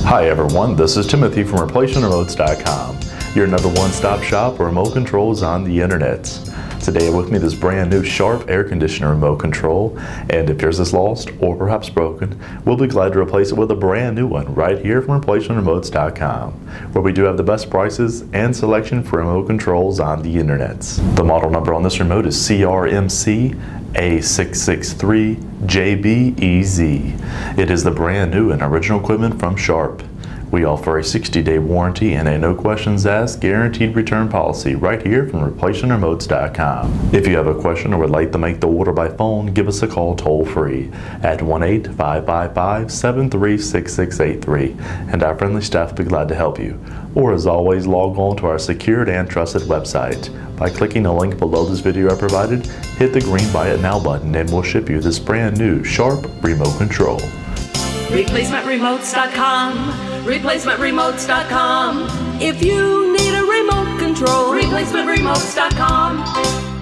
Hi everyone, this is Timothy from ReplacementRemotes.com, your number one stop shop for remote controls on the internet. Today with me this brand new Sharp air conditioner remote control, and if yours is lost or perhaps broken, we'll be glad to replace it with a brand new one right here from ReplacementRemotes.com, where we do have the best prices and selection for remote controls on the internet. The model number on this remote is CRMCA663JBEZ. It is the brand new and original equipment from Sharp. We offer a 60-day warranty and a no questions asked guaranteed return policy right here from ReplacementRemotes.com. If you have a question or would like to make the order by phone, give us a call toll free at 1-855-553-6683 and our friendly staff will be glad to help you. Or as always, log on to our secured and trusted website. By clicking the link below this video I provided, hit the green Buy It Now button and we'll ship you this brand new Sharp remote control. ReplacementRemotes.com, ReplacementRemotes.com. If you need a remote control, ReplacementRemotes.com.